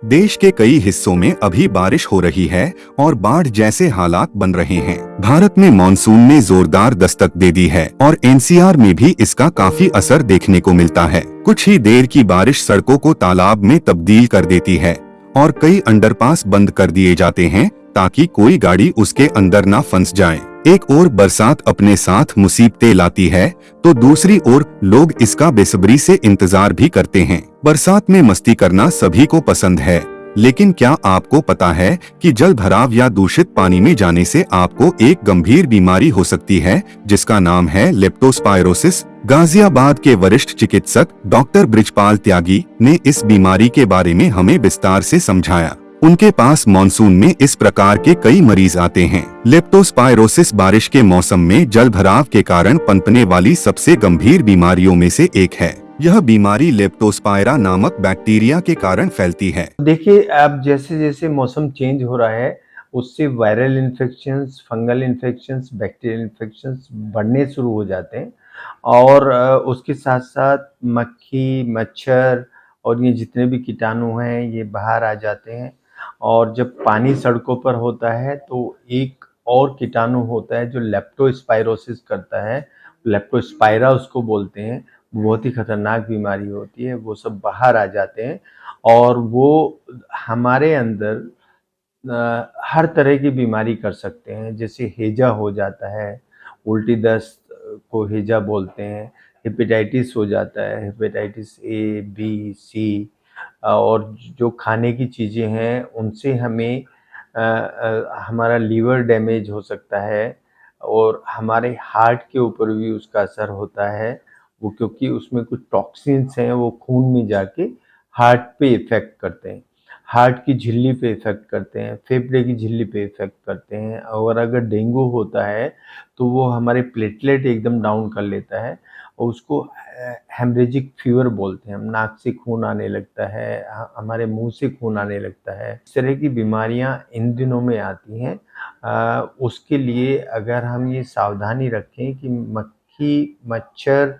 देश के कई हिस्सों में अभी बारिश हो रही है और बाढ़ जैसे हालात बन रहे हैं। भारत में मानसून ने जोरदार दस्तक दे दी है और एनसीआर में भी इसका काफी असर देखने को मिलता है। कुछ ही देर की बारिश सड़कों को तालाब में तब्दील कर देती है और कई अंडरपास बंद कर दिए जाते हैं ताकि कोई गाड़ी उसके अंदर ना फंस जाए। एक ओर बरसात अपने साथ मुसीबतें लाती है तो दूसरी ओर लोग इसका बेसब्री से इंतजार भी करते हैं। बरसात में मस्ती करना सभी को पसंद है, लेकिन क्या आपको पता है कि जल भराव या दूषित पानी में जाने से आपको एक गंभीर बीमारी हो सकती है जिसका नाम है लेप्टोस्पायरोसिस। गाजियाबाद के वरिष्ठ चिकित्सक डॉक्टर ब्रिजपाल त्यागी ने इस बीमारी के बारे में हमें विस्तार से समझाया। उनके पास मानसून में इस प्रकार के कई मरीज आते हैं। लेप्टोस्पायरोसिस बारिश के मौसम में जल भराव के कारण पनपने वाली सबसे गंभीर बीमारियों में से एक है। यह बीमारी लेप्टोस्पायरा नामक बैक्टीरिया के कारण फैलती है। देखिए, अब जैसे जैसे मौसम चेंज हो रहा है उससे viral infections, fungal infections, bacterial infections बढ़ने शुरू हो जाते हैं और उसके साथ साथ मक्खी, मच्छर और ये जितने भी कीटाणु हैं ये बाहर आ जाते हैं। और जब पानी सड़कों पर होता है तो एक और कीटाणु होता है जो लेप्टोस्पायरोसिस करता है, लेप्टोस्पायरा उसको बोलते हैं। बहुत ही खतरनाक बीमारी होती है, वो सब बाहर आ जाते हैं और वो हमारे अंदर हर तरह की बीमारी कर सकते हैं। जैसे हैजा हो जाता है, उल्टी दस्त को हैजा बोलते हैं, हेपेटाइटिस हो जाता है, हेपेटाइटिस ए, बी, सी। और जो खाने की चीज़ें हैं उनसे हमें हमारा लीवर डैमेज हो सकता है और हमारे हार्ट के ऊपर भी उसका असर होता है। वो क्योंकि उसमें कुछ टॉक्सिन्स हैं वो खून में जाके हार्ट पे इफ़ेक्ट करते हैं, हार्ट की झिल्ली पे इफ़ेक्ट करते हैं, फेफड़े की झिल्ली पे इफ़ेक्ट करते हैं। और अगर डेंगू होता है तो वो हमारे प्लेटलेट एकदम डाउन कर लेता है और उसको हेमरेजिक फीवर बोलते हैं। हम नाक से खून आने लगता है, हमारे मुंह से खून आने लगता है। इस तरह की बीमारियां इन दिनों में आती हैं। उसके लिए अगर हम ये सावधानी रखें कि मक्खी, मच्छर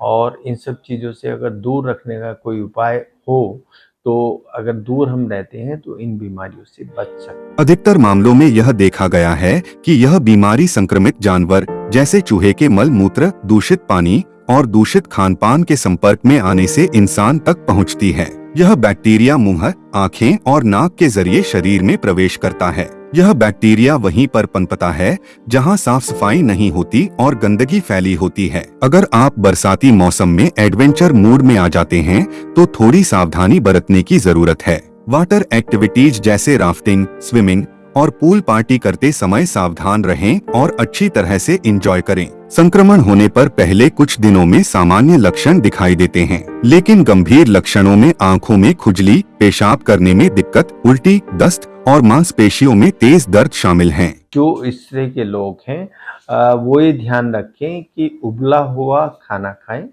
और इन सब चीज़ों से अगर दूर रखने का कोई उपाय हो तो अगर दूर हम रहते हैं तो इन बीमारियों से बच सकते हैं। अधिकतर मामलों में यह देखा गया है कि यह बीमारी संक्रमित जानवर जैसे चूहे के मल मूत्र, दूषित पानी और दूषित खानपान के संपर्क में आने से इंसान तक पहुंचती है। यह बैक्टीरिया मुंह, आंखें और नाक के जरिए शरीर में प्रवेश करता है। यह बैक्टीरिया वहीं पर पनपता है जहां साफ सफाई नहीं होती और गंदगी फैली होती है। अगर आप बरसाती मौसम में एडवेंचर मूड में आ जाते हैं तो थोड़ी सावधानी बरतने की जरूरत है। वाटर एक्टिविटीज जैसे राफ्टिंग, स्विमिंग और पूल पार्टी करते समय सावधान रहें और अच्छी तरह से एंजॉय करें। संक्रमण होने पर पहले कुछ दिनों में सामान्य लक्षण दिखाई देते हैं, लेकिन गंभीर लक्षणों में आंखों में खुजली, पेशाब करने में दिक्कत, उल्टी, दस्त और मांसपेशियों में तेज दर्द शामिल हैं। जो इस तरह के लोग हैं वो ये ध्यान रखें कि उबला हुआ खाना खाएं,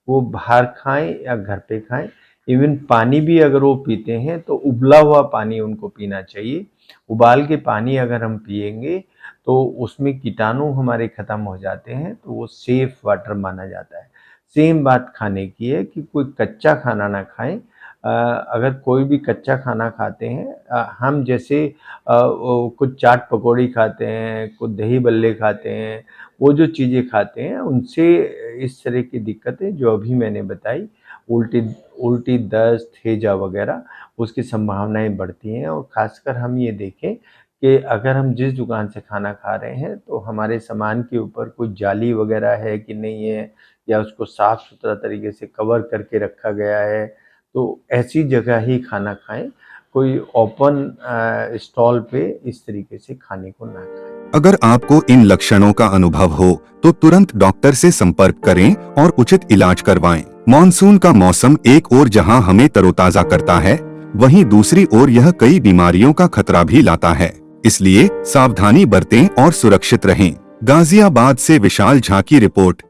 वो बाहर खाएं या घर पे खाएं। इवन पानी भी अगर वो पीते हैं तो उबला हुआ पानी उनको पीना चाहिए। उबाल के पानी अगर हम पिएंगे तो उसमें कीटाणु हमारे ख़त्म हो जाते हैं, तो वो सेफ वाटर माना जाता है। सेम बात खाने की है कि कोई कच्चा खाना ना खाएं। अगर कोई भी कच्चा खाना खाते हैं, हम जैसे कुछ चाट पकौड़ी खाते हैं, कुछ दही बल्ले खाते हैं, वो जो चीज़ें खाते हैं उनसे इस तरह की दिक्कतें जो अभी मैंने बताई, उल्टी उल्टी, दस्त, हैजा वगैरह, उसकी संभावनाएं बढ़ती हैं। और ख़ासकर हम ये देखें कि अगर हम जिस दुकान से खाना खा रहे हैं तो हमारे सामान के ऊपर कोई जाली वगैरह है कि नहीं है, या उसको साफ़ सुथरा तरीके से कवर करके रखा गया है, तो ऐसी जगह ही खाना खाएं। कोई ओपन स्टॉल पे इस तरीके से खाने को ना खाएं। अगर आपको इन लक्षणों का अनुभव हो तो तुरंत डॉक्टर से संपर्क करें और उचित इलाज करवाएं। मॉनसून का मौसम एक ओर जहां हमें तरोताजा करता है, वहीं दूसरी ओर यह कई बीमारियों का खतरा भी लाता है। इसलिए सावधानी बरतें और सुरक्षित रहें। गाजियाबाद से विशाल झा की रिपोर्ट।